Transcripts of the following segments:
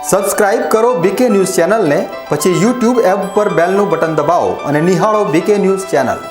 Subscribe કરો બીકે news ચેનલને, પછી YouTube એપ પર બેલનું બટન દબાવો અને નિહાળો બીકે ન્યૂઝ ચેનલ।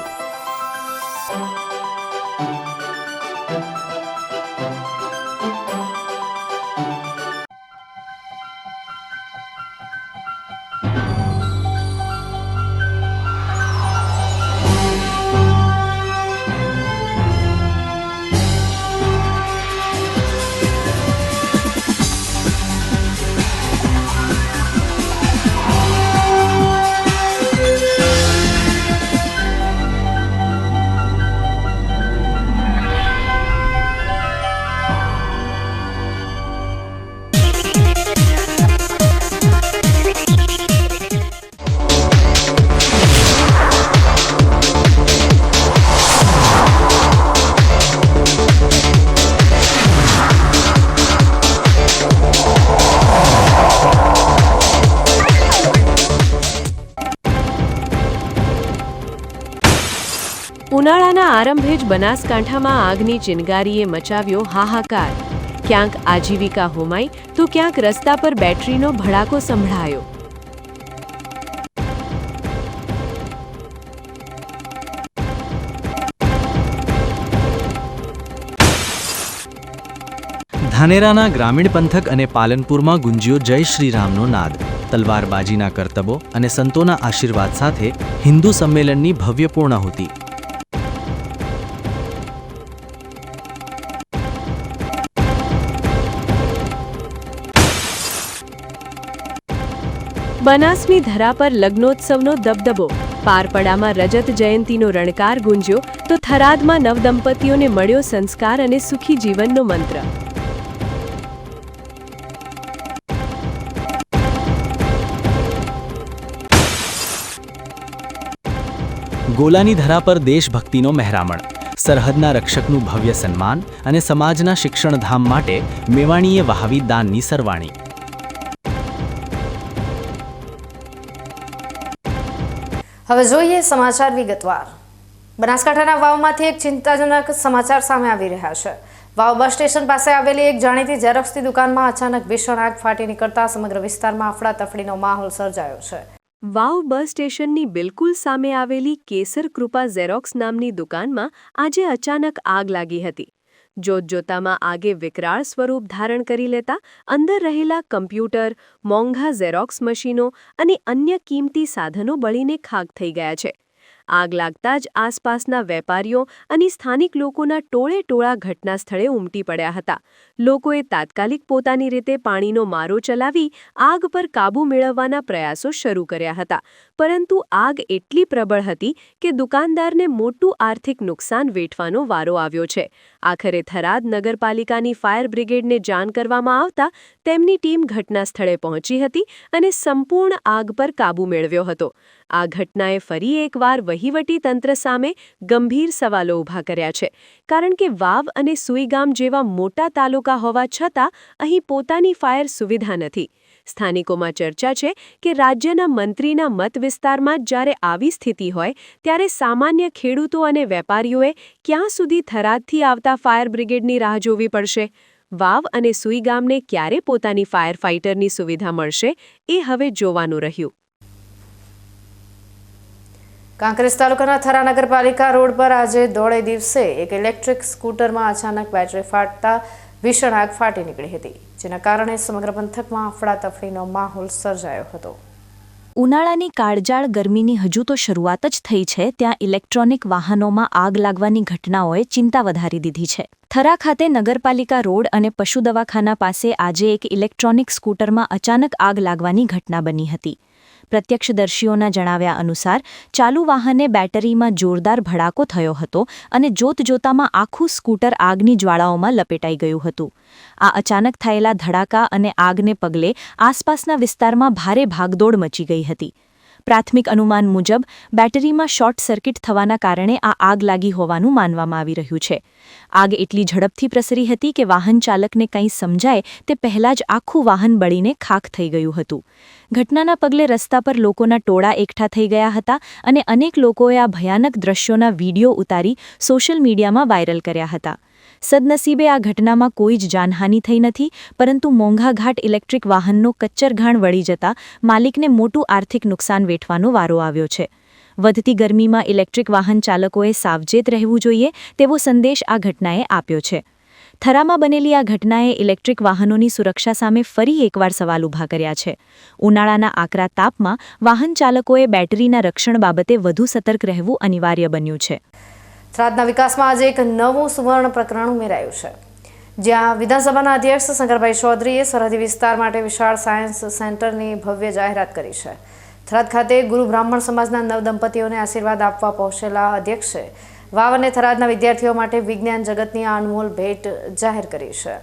ઉનાળાના આરંભે જ બનાસકાંઠામાં આગની ચિનગારીએ મચાવ્યો હાહાકાર। ક્યાંક આજીવિકા હોમાઈ તો ક્યાંક રસ્તા પર બેટરીનો ભડાકો સંભળાયો। ધાનેરાના ગ્રામીણ પંથક અને પાલનપુરમાં ગુંજ્યો જય શ્રીરામનો નાદ। તલવારબાજીના કરતબો અને સંતોના આશીર્વાદ સાથે હિન્દુ સંમેલનની ભવ્ય પૂર્ણાહુતિ। બનાસની ધરા પર લગ્નોત્સવનો દબદબો। પારપડામાં રજત જયંતીનો રણકાર ગુંજ્યો તો થરાદમાં નવદંપતીઓને મળ્યો સંસ્કાર અને સુખી જીવનનો મંત્ર। ગોલાની ધરા પર દેશભક્તિનો મહેરામણ। સરહદના રક્ષકનું ભવ્ય સન્માન અને સમાજના શિક્ષણધામ માટે મેવાણીએ વહાવી દાનની સરવાણી। હવે જોઈએ સમાચાર વિગતવાર। બનાસકાંઠાના વાવમાંથી એક ચિંતાજનક સમાચાર સામે આવી રહ્યા છે। વાવ બસ સ્ટેશન પાસે આવેલી એક જાણીતી ઝેરોક્સની દુકાનમાં અચાનક ભીષણ આગ ફાટી નીકળતા સમગ્ર વિસ્તારમાં અફડાતફડીનો માહોલ સર્જાયો છે। વાવ બસ સ્ટેશનની બિલકુલ સામે આવેલી કેસર કૃપા ઝેરોક્સ નામની દુકાનમાં આજે અચાનક આગ લાગી હતી। જોતજોતામાં આગે વિકરાળ સ્વરૂપ ધારણ કરી લેતા અંદર રહેલા કમ્પ્યુટર, મોંઘા ઝેરોક્સ મશીનો અને અન્ય કિંમતી સાધનો બળીને ખાક થઈ ગયા છે। આગ લાગતા જ આસપાસના વેપારીઓ અને સ્થાનિક લોકોના ટોળે ટોળા ઘટના સ્થળે ઉમટી પડ્યા હતા। લોકોએ તાત્કાલિક પોતાની રીતે પાણીનો મારો ચલાવી આગ પર કાબૂ મેળવવાના પ્રયાસો શરૂ કર્યા હતા, પરંતુ આગ એટલી પ્રબળ હતી કે દુકાનદારને મોટું આર્થિક નુકસાન વેઠવાનો વારો આવ્યો છે। આખરે થરાદ નગરપાલિકાની ફાયર બ્રિગેડને જાણ કરવામાં આવતા તેમની ટીમ ઘટના સ્થળે પહોંચી હતી અને સંપૂર્ણ આગ પર કાબૂ મેળવ્યો હતો। આ ઘટનાએ ફરી એકવાર વહીવટી તંત્ર સામે ગંભીર સવાલો ઊભા કર્યા છે, કારણ કે વાવ અને સુઈગામ જેવા મોટા તાલુકા હોવા છતાં અહીં પોતાની ફાયર સુવિધા નથી। સ્થાનિકોમાં ચર્ચા છે કે રાજ્યના મંત્રીના મત વિસ્તારમાં જ્યારે આવી સ્થિતિ હોય ત્યારે સામાન્ય ખેડૂતો અને વેપારીઓએ ક્યાં સુધી થરાદથી આવતા ફાયર બ્રિગેડની રાહ જોવી પડશે? વાવ અને સુઈગામને ક્યારે પોતાની ફાયર ફાઇટરની સુવિધા મળશે એ હવે જોવાનું રહ્યું। કાંકરેજ તાલુકાના થરા નગરપાલિકા રોડ પર આજે દોઢે દિવસે એક ઇલેક્ટ્રિક સ્કૂટરમાં અચાનક બેટરી ફાટતા ભીષણ આગ ફાટી નીકળી હતી, જેના કારણે સમગ્ર પંથકમાં અફડાતફડીનો માહોલ સર્જાયો હતો। ઉનાળાની કાળજાળ ગરમીની હજુ તો શરૂઆત જ થઈ છે ત્યાં ઇલેક્ટ્રોનિક વાહનોમાં આગ લાગવાની ઘટનાઓએ ચિંતા વધારી દીધી છે। થરા ખાતે નગરપાલિકા રોડ અને પશુ દવાખાના પાસે આજે એક ઇલેક્ટ્રોનિક સ્કૂટરમાં અચાનક આગ લાગવાની ઘટના બની હતી। પ્રત્યક્ષદર્શીઓના જણાવ્યા અનુસાર ચાલુ વાહને બેટરીમાં જોરદાર ભડાકો થયો હતો અને જોતજોતામાં આખું સ્કૂટર આગની જ્વાળાઓમાં લપેટાઈ ગયું હતું। આ અચાનક થયેલા ધડાકા અને આગને પગલે આસપાસના વિસ્તારમાં ભારે ભાગદોડ મચી ગઈ હતી। પ્રાથમિક અનુમાન મુજબ બેટરીમાં શોર્ટ સર્કિટ થવાના કારણે આ આગ લાગી હોવાનું માનવામાં આવી રહ્યું છે। આગ એટલી ઝડપથી પ્રસરી હતી કે વાહન ચાલકને કંઈ સમજાય તે પહેલાં જ આખું વાહન બળીને ખાખ થઈ ગયું હતું। ઘટનાના પગલે રસ્તા પર લોકોના ટોળા એકઠા થઈ ગયા હતા અને અનેક લોકોએ આ ભયાનક દ્રશ્યોના વીડિયો ઉતારી સોશિયલ મીડિયામાં વાયરલ કર્યા હતા। સદનસીબે આ ઘટનામાં કોઈ જ જાનહાનિ થઈ નથી, પરંતુ મોંઘાઘાટ ઇલેક્ટ્રિક વાહનનો કચ્ચરઘાણ વળી જતા માલિકને મોટું આર્થિક નુકસાન વેઠવાનો વારો આવ્યો છે. વધતી ગરમીમાં ઇલેક્ટ્રિક વાહન ચાલકોએ સાવચેત રહેવું જોઈએ તેવો સંદેશ આ ઘટનાએ આપ્યો છે. થરામાં બનેલી આ ઘટનાએ ઇલેક્ટ્રિક વાહનોની સુરક્ષા સામે ફરી એકવાર સવાલ ઊભા કર્યા છે. ઉનાળાના આકરા તાપમાં વાહન ચાલકોએ બેટરીના રક્ષણ બાબતે વધુ સતર્ક રહેવું અનિવાર્ય બન્યું છે. થરાદના વિકાસમાં આજે એક નવું સુવર્ણ પ્રકરણ ઉમેરાયું છે, જ્યાં વિધાનસભાના અધ્યક્ષ શંકરભાઈ ચૌધરીએ સરહદી વિસ્તાર માટે વિશાળ સાયન્સ સેન્ટરની ભવ્ય જાહેરાત કરી છે. થરાદ ખાતે ગુરુ બ્રાહ્મણ સમાજના નવદંપતીઓને આશીર્વાદ આપવા પહોંચેલા અધ્યક્ષે વાવ અને થરાદના વિદ્યાર્થીઓ માટે વિજ્ઞાન જગતની આ અનમોલ ભેટ જાહેર કરી છે.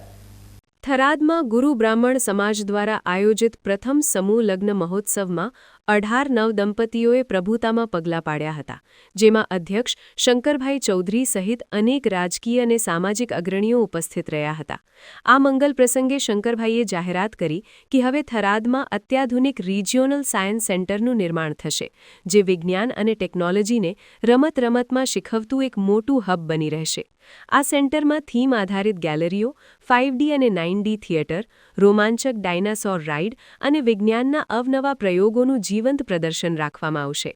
થરાદમાં ગુરુ બ્રાહ્મણ સમાજ દ્વારા આયોજિત પ્રથમ સમૂહ લગ્ન મહોત્સવમાં 18 નવદંપતીઓએ પ્રભુતામાં પગલાં પાડ્યા હતા, જેમાં અધ્યક્ષ શંકરભાઈ ચૌધરી સહિત અનેક રાજકીય અને સામાજિક અગ્રણીઓ ઉપસ્થિત રહ્યા હતા. આ મંગલ પ્રસંગે શંકરભાઈએ જાહેરાત કરી કે હવે થરાદમાં અત્યાધુનિક રિજિયોનલ સાયન્સ સેન્ટરનું નિર્માણ થશે, જે વિજ્ઞાન અને ટેકનોલોજીને રમતમાં શીખવતું એક મોટું હબ બની રહેશે. આ સેન્ટરમાં થીમ આધારિત ગેલેરીઓ, 5D અને 9D થિયેટર, રોમાંચક ડાયનાસોર રાઇડ અને વિજ્ઞાનના અવનવા પ્રયોગોનું જીવંત પ્રદર્શન રાખવામાં આવશે.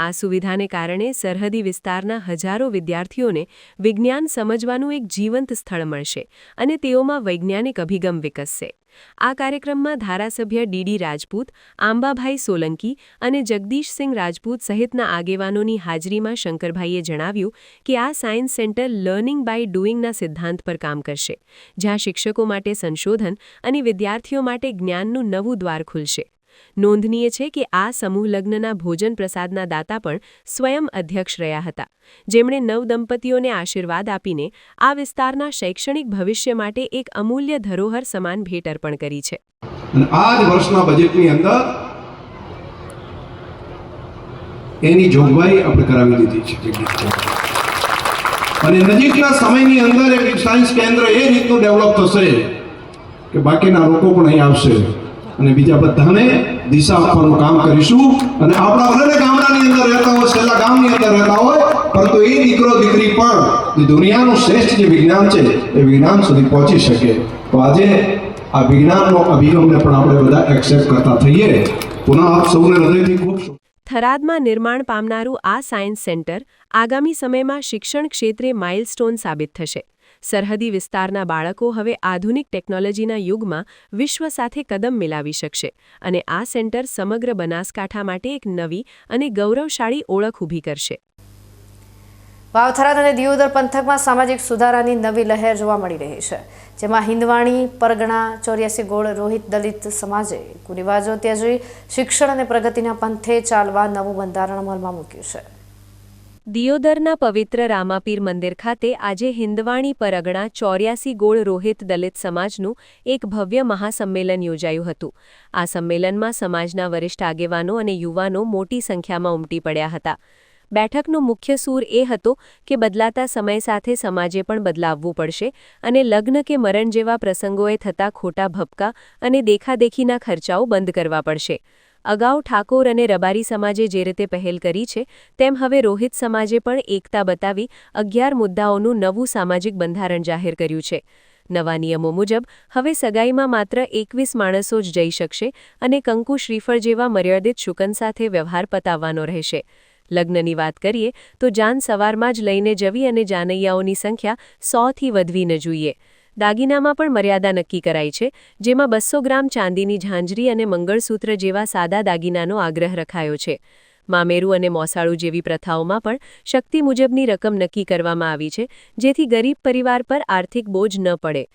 આ સુવિધાને કારણે સરહદી વિસ્તારના હજારો વિદ્યાર્થીઓને વિજ્ઞાન સમજવાનું એક જીવંત સ્થળ મળશે અને તેઓમાં વૈજ્ઞાનિક અભિગમ વિકસશે. આ કાર્યક્રમમાં ધારાસભ્ય ડીડી રાજપૂત, આંબાભાઈ સોલંકી અને જગદીશસિંહ રાજપૂત સહિતના આગેવાનોની હાજરીમાં શંકરભાઈએ જણાવ્યું કે આ સાયન્સ સેન્ટર લર્નિંગ બાય ડુઇંગના સિદ્ધાંત પર કામ કરશે, જ્યાં શિક્ષકો માટે સંશોધન અને વિદ્યાર્થીઓ માટે જ્ઞાનનું નવું દ્વાર ખુલશે. નોંધનીય છે કે આ સમૂહ લગ્નના ભોજન પ્રસાદના દાતા પણ સ્વયં અધ્યક્ષ રહ્યા હતા, જેમણે નવદંપતીઓને આશીર્વાદ આપીને આ વિસ્તારના શૈક્ષણિક ભવિષ્ય માટે એક અમૂલ્ય ધરોહર સમાન ભેટ અર્પણ કરી છે. અને આ જ વર્ષના બજેટની અંદર એની જોગવાઈ આપણે કરાવી દીધી છે. અને નજીકના સમયની અંદર એક સાયન્સ કેન્દ્ર એ રીતનું ડેવલપ થશે કે બાકીના લોકો પણ અહીં આવશે અને બીજા બધાને દિશા આપવાનું કામ કરીશું. અને આપણા ભલે ગામડાની અંદર રહેતા હોય, છેલ્લા ગામની અંદર રહેતા હોય, પરંતુ એ દીકરો દીકરી પણ જે દુનિયાનું શ્રેષ્ઠ જે વિજ્ઞાન છે એ વિજ્ઞાન સુધી પહોંચી શકે. તો આજે આ વિજ્ઞાનનો અભિગમને પણ આપણે બધા એક્સેપ્ટ કરતા થઈએ. પુનઃ આપ સૌને હૃદયથી ખૂબ થરાદમાં નિર્માણ પામનારું આ સાયન્સ સેન્ટર આગામી સમયમાં શિક્ષણ ક્ષેત્રે માઇલસ્ટોન સાબિત થશે. સરહદી વિસ્તારના બાળકો હવે આધુનિક ટેકનોલોજીના યુગમાં વિશ્વ સાથે કદમ મિલાવી શકશે અને આ સેન્ટર સમગ્ર બનાસકાંઠા માટે એક નવી અને ગૌરવશાળી ઓળખ ઊભી કરશે. વાવ, થરાદ અને દિયોદર પંથકમાં સામાજિક સુધારાની નવી લહેર જોવા મળી રહી છે, જેમાં હિંદવાણી પરગણા 84 ગોળ રોહિત દલિત સમાજે કુરિવાજો ત્યજી શિક્ષણ અને પ્રગતિના પંથે ચાલવા નવું બંધારણ અમલમાં મૂક્યું છે. દિયોદરના પવિત્ર રામાપીર મંદિર ખાતે આજે હિંદવાણી પરગણા 84 ગોળ રોહિત દલિત સમાજનું એક ભવ્ય મહાસંમેલન યોજાયું હતું. આ સંમેલનમાં સમાજના વરિષ્ઠ આગેવાનો અને યુવાનો મોટી સંખ્યામાં ઉમટી પડ્યા હતા. બેઠકનો મુખ્ય સૂર એ હતો કે બદલાતા સમય સાથે સમાજે પણ બદલાવવું પડશે અને લગ્ન કે મરણ જેવા પ્રસંગોએ થતા ખોટા ભપકા અને દેખાદેખીના ખર્ચાઓ બંધ કરવા પડશે. અગાઉ ઠાકોર અને રબારી સમાજે જે રીતે પહેલ કરી છે, તેમ હવે રોહિત સમાજે પણ એકતા બતાવી 11 મુદ્દાઓનું નવું સામાજિક બંધારણ જાહેર કર્યું છે. નવા નિયમો મુજબ હવે સગાઈમાં માત્ર 21 માણસો જ જઈ શકશે અને કંકુ શ્રીફળ જેવા મર્યાદિત શુકન સાથે વ્યવહાર પતાવવાનો રહેશે. લગ્નની વાત કરીએ તો જાન સવારમાં જ લઈને જવી અને જાનૈયાઓની સંખ્યા 100થી વધવી ન જોઈએ. દાગીનામાં પણ મર્યાદા નક્કી કરાઈ છે, જેમાં 200 ગ્રામ ચાંદીની ઝાંઝરી અને મંગળસૂત્ર જેવા સાદા દાગીનાનો આગ્રહ રખાયો છે. મામેરું અને મોસાળું જેવી પ્રથાઓમાં પણ શક્તિ મુજબની રકમ નક્કી કરવામાં આવી છે, જેથી ગરીબ પરિવાર પર આર્થિક બોજ ન પડે.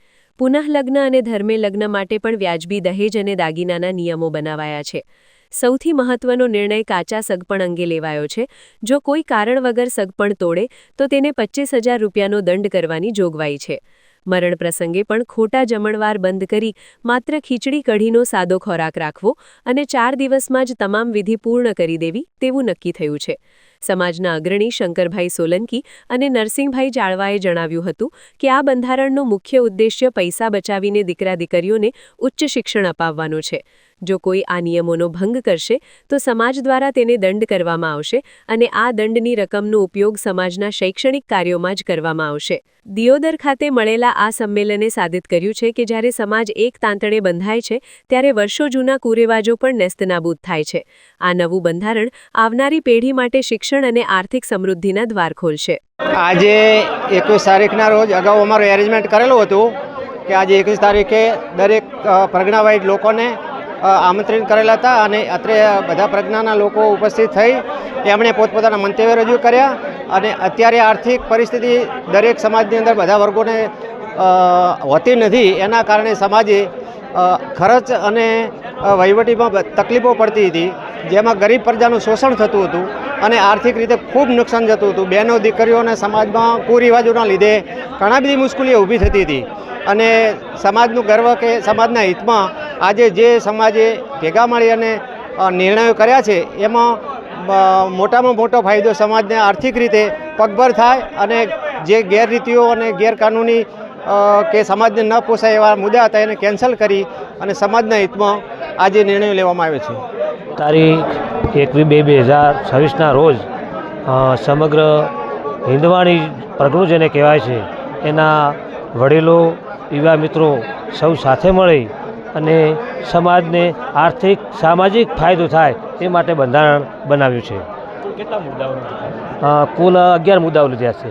પુનઃલગ્ન અને ધર્મે લગ્ન માટે પણ વ્યાજબી દહેજ અને દાગીનાના નિયમો બનાવાયા છે. સૌથી મહત્વનો નિર્ણય કાચા સગપણ અંગે લેવાયો છે. જો કોઈ કારણ વગર સગપણ તોડે તો તેને 25,000 રૂપિયાનો દંડ કરવાની જોગવાઈ છે. મરણ પ્રસંગે પણ ખોટા જમણવાર બંધ કરી માત્ર ખીચડી કઢીનો સાદો ખોરાક રાખવો અને 4 દિવસમાં જ તમામ વિધિ પૂર્ણ કરી દેવી તેવું નક્કી થયું છે. સમાજના અગ્રણી શંકરભાઈ સોલંકી અને નરસિંહભાઈ જાળવાએ જણાવ્યું હતું કે આ બંધારણનો મુખ્ય ઉદ્દેશ્ય પૈસા બચાવીને દીકરા-દીકરીઓને ઉચ્ચ શિક્ષણ અપાવવાનો છે. જો કોઈ આ નિયમોનો ભંગ કરશે તો સમાજ દ્વારા તેને દંડ કરવામાં આવશે અને આ દંડની રકમનો ઉપયોગ સમાજના શૈક્ષણિક કાર્યોમાં જ કરવામાં આવશે. દિયોદર ખાતે મળેલા આ સંમેલને સાબિત કર્યું છે કે જ્યારે સમાજ એક તાંતણે બંધાય છે ત્યારે વર્ષો જૂના કુરિવાજો પણ નેસ્તનાબૂદ થાય છે. આ નવું બંધારણ આવનારી પેઢી માટે શિક્ષણ અને આર્થિક સમૃદ્ધિના દ્વાર ખોલશે. આજે 21 તારીખના રોજ અગાઉ અમારું એરેન્જમેન્ટ કરેલું હતું કે આજે 21 તારીખે દરેક પ્રજ્ઞાવાઇઝ લોકોને આમંત્રિત કરેલા હતા અને અત્રે બધા પ્રજ્ઞાના લોકો ઉપસ્થિત થઈ એમણે પોતપોતાના મંતવ્ય રજૂ કર્યા અને અત્યારે આર્થિક પરિસ્થિતિ દરેક સમાજની અંદર બધા વર્ગોને હોતી નથી. એના કારણે સમાજે ખર્ચ અને વહીવટીમાં તકલીફો પડતી હતી, જેમાં ગરીબ પ્રજાનું શોષણ થતું હતું અને આર્થિક રીતે ખૂબ નુકસાન જતું હતું. બહેનો દીકરીઓને સમાજમાં કુરિવાજોના લીધે ઘણા બધી મુશ્કેલીઓ ઊભી થતી હતી અને સમાજનું ગર્વ કે સમાજના હિતમાં આજે જે સમાજે ભેગા મળી અને નિર્ણયો કર્યા છે એમાં મોટામાં મોટો ફાયદો સમાજને આર્થિક રીતે પગભર થાય અને જે ગેરરીતિઓ અને ગેરકાનૂની કે સમાજને ન પોસાય એવા મુદ્દા હતા એને કેન્સલ કરી અને સમાજના હિતમાં આજે નિર્ણયો લેવામાં આવ્યો છે. તારીખ 21/2/2026ના રોજ સમગ્ર હિન્દવાણી પ્રજ્ઞો જેને કહેવાય છે એના વડીલો, યુવા મિત્રો સૌ સાથે મળી અને સમાજને આર્થિક સામાજિક ફાયદો થાય એ માટે બંધારણ બનાવ્યું છે. કેટલા મુદ્દાઓ કુલ 11 મુદ્દાઓ લીધા છે.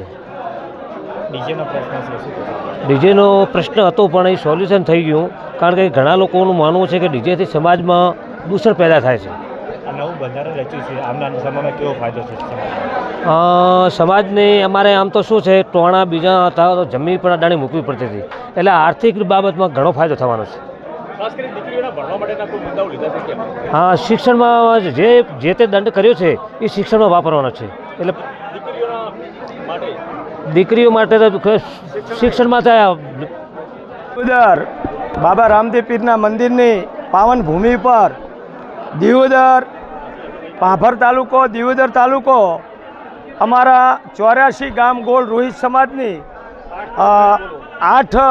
ડીજેનો પ્રશ્ન હતો પણ એ સોલ્યુશન થઈ ગયું, કારણ કે ઘણા લોકોનું માનવું છે કે ડીજેથી સમાજમાં દૂષણ પેદા થાય છે. આ નવું બંધારણ રચ્યું છે, આવનારા સમયમાં કેવો ફાયદો છે સમાજને? અમારે આમ તો શું છે, ટોણા બીજા હતા તો જમીન પણ અડાણી મૂકવી પડતી હતી, એટલે આર્થિક બાબતમાં ઘણો ફાયદો થવાનો છે. ખાસ કરીને દીકરીઓના ભણવા માટેના કોઈ મુદ્દાઓ લીધા છે કેમ? હા, શિક્ષણમાં જે તે દંડ કર્યો છે એ શિક્ષણમાં વાપરવાનો છે. એટલે દીકરીઓ માટે તો શિક્ષણમાં થયા. દિયોદર બાબા રામદેવ પીરના મંદિરની પાવન ભૂમિ પર દિયોદર ભાભર તાલુકો, દિયોદર તાલુકો, અમારા 84 ગામ ગોળ રોહિત સમાજની 8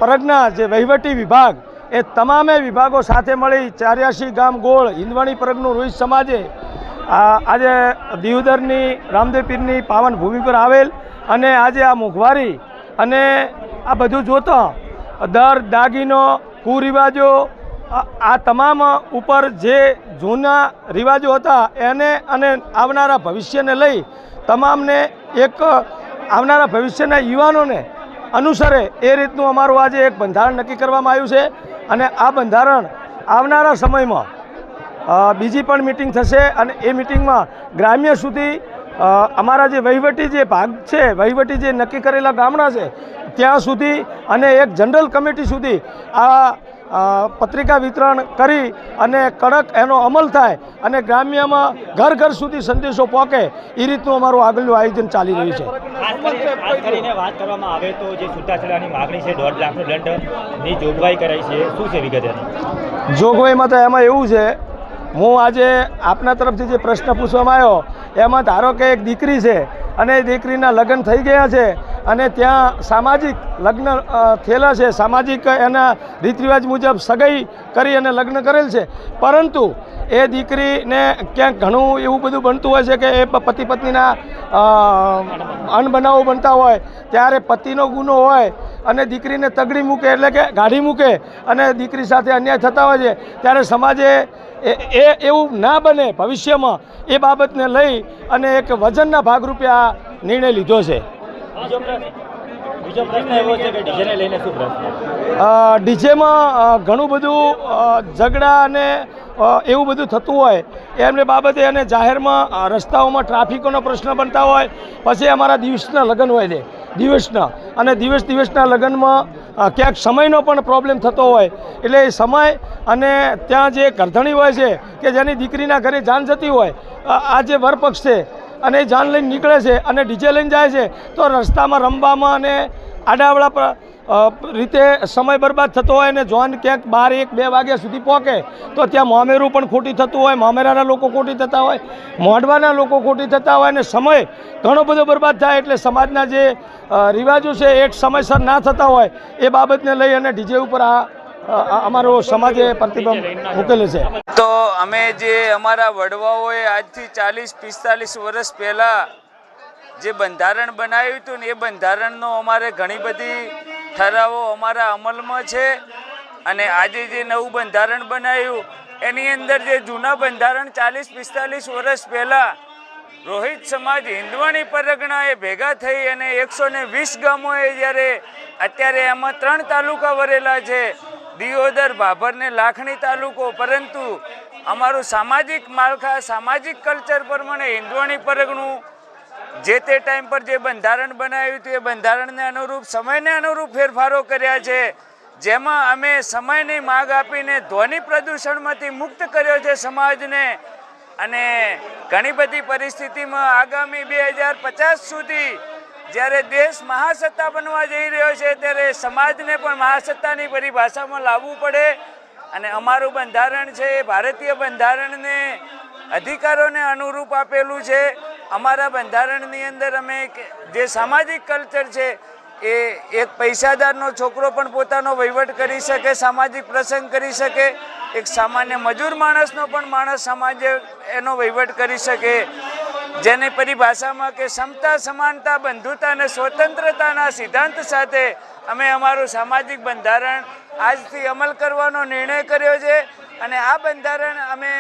પ્રજ્ઞા જે વહીવટી વિભાગ એ તમામે વિભાગો સાથે મળી 84 ગામ ગોળ હિન્દવાણી પ્રજ્ઞો રોહિત સમાજે આજે દિયોદરની રામદેવ પીરની પાવન ભૂમિ પર આવેલ અને આજે આ મોંઘવારી અને આ બધું જોતા દર, દાગીનો, કુરિવાજો આ તમામ ઉપર જે જૂના રિવાજો હતા એને અને આવનારા ભવિષ્યને લઈ તમામને એક આવનારા ભવિષ્યના યુવાનોને અનુસરે એ રીતનું અમારું આજે એક બંધારણ નક્કી કરવામાં આવ્યું છે અને આ બંધારણ આવનારા સમયમાં બીજી પણ મિટિંગ થશે અને એ મિટિંગમાં ગ્રામ્ય સુધી અમારા જે વહીવટી જે ભાગ છે, વહીવટી જે નક્કી કરેલા ગામડા છે ત્યાં સુધી અને એક જનરલ કમિટી સુધી આ પત્રિકા વિતરણ કરી અને કડક એનો અમલ થાય અને ગ્રામ્યમાં ઘર ઘર સુધી સંદેશો પહોંચે એ રીતનું અમારું આગળનું આયોજન ચાલી રહ્યું છે. ખાસ કરીને વાત કરવામાં આવે તો જે છૂટાછેડાની માગણી છે 1.5 લાખનો દંડની જોગવાઈ કરાઈ છે, શું છે વિગત એની? જોગવાઈમાં તો એમાં એવું છે, હું આજે આપના તરફથી જે પ્રશ્ન પૂછવામાં આવ્યો એમાં ધારો કે એક દીકરી છે અને એ દીકરીના લગ્ન થઈ ગયા છે અને ત્યાં સામાજિક લગ્ન થયેલા છે, સામાજિક એના રીત રિવાજ મુજબ સગાઈ કરી અને લગ્ન કરેલ છે, પરંતુ એ દીકરીને ક્યાંક ઘણું એવું બધું બનતું હોય છે કે એ પતિ પત્નીના અણબનાવો બનતા હોય ત્યારે પતિનો ગુનો હોય અને દીકરીને તગડી મૂકે એટલે કે ગાડી મૂકે અને દીકરી સાથે અન્યાય થતા હોય છે, ત્યારે સમાજે એવું ના બને ભવિષ્યમાં એ બાબતને લઈ અને એક વજનના ભાગરૂપે આ નિર્ણય લીધો છે. બીજો પ્રશ્ન એવો છે કે ડીજેને લઈને શું પ્રશ્ન? ડીજેમાં ઘણું બધું ઝઘડા અને એવું બધું થતું હોય એમને બાબતે અને જાહેરમાં રસ્તાઓમાં ટ્રાફિકોનો પ્રશ્ન બનતા હોય, પછી અમારા દિવસના લગ્ન હોય છે, દિવસના અને દિવસના લગ્નમાં ક્યાંક સમયનો પણ પ્રોબ્લેમ થતો હોય, એટલે એ સમય અને ત્યાં જે ગરધણી હોય છે કે જેની દીકરીના ઘરે જાન જતી હોય, આ જે વરપક્ષ છે અને એ જાન લઈને નીકળે છે અને ડીજે લઈને જાય છે તો રસ્તામાં રમવામાં અને આડાવડા રીતે સમય બરબાદ થતો હોય ને જોન ક્યાંક 12-1-2 વાગ્યા સુધી પહોંચે તો ત્યાં મોમેરું પણ ખોટી થતું હોય, મોમેરાના લોકો ખોટી થતા હોય, મોઢવાના લોકો ખોટી થતા હોય અને સમય ઘણો બધો બરબાદ થાય. એટલે સમાજના જે રિવાજો છે એ સમયસર ના થતા હોય એ બાબતને લઈ અને ડીજે ઉપર અમારો સમાજે પ્રતિબંધ મૂકેલો છે. તો અમે જે અમારા વડવાઓએ આજથી 40-45 વર્ષ પહેલાં જે બંધારણ બનાવ્યું હતું ને એ બંધારણનો અમારે ઘણી બધી ઠરાવો અમારા અમલમાં છે. અને આજે જે નવું બંધારણ બનાવ્યું એની અંદર જે જૂના બંધારણ 40-45 વર્ષ પહેલાં રોહિત સમાજ હિંદવાણી પરગણાએ ભેગા થઈ અને 120 ગામોએ જ્યારે અત્યારે એમાં 3 તાલુકા વરેલા છે, દિયોદર, ભાભર ને લાખણી તાલુકો. પરંતુ અમારું સામાજિક માળખા, સામાજિક કલ્ચર પ્રમાણે હિંદવાણી પરગણું જે તે ટાઈમ પર જે બંધારણ બનાવ્યું હતું એ બંધારણને અનુરૂપ સમયને અનુરૂપ ફેરફારો કર્યા છે, જેમાં અમે સમયની માગ આપીને ધ્વનિ પ્રદૂષણમાંથી મુક્ત કર્યો છે સમાજને. અને ઘણી બધી પરિસ્થિતિમાં આગામી 2050 સુધી જ્યારે દેશ મહાસત્તા બનવા જઈ રહ્યો છે ત્યારે સમાજને પણ મહાસત્તાની પરિભાષામાં લાવવું પડે. અને અમારું બંધારણ છે એ ભારતીય બંધારણને અધિકારોને અનુરૂપ આપેલું છે. અમારા બંધારણની અંદર અમે જે સામાજિક કલ્ચર છે એ એક પૈસાદારનો છોકરો પણ પોતાનો વહીવટ કરી શકે, સામાજિક પ્રસંગ કરી શકે, એક સામાન્ય મજૂર માણસનો પણ માણસ સમાજે એનો વહીવટ કરી શકે. જેની પરિભાષામાં કે સમતા, સમાનતા, બંધુતા અને સ્વતંત્રતાના સિદ્ધાંત સાથે અમે અમારું સામાજિક બંધારણ આજથી અમલ કરવાનો નિર્ણય કર્યો છે. અને આ બંધારણ અમે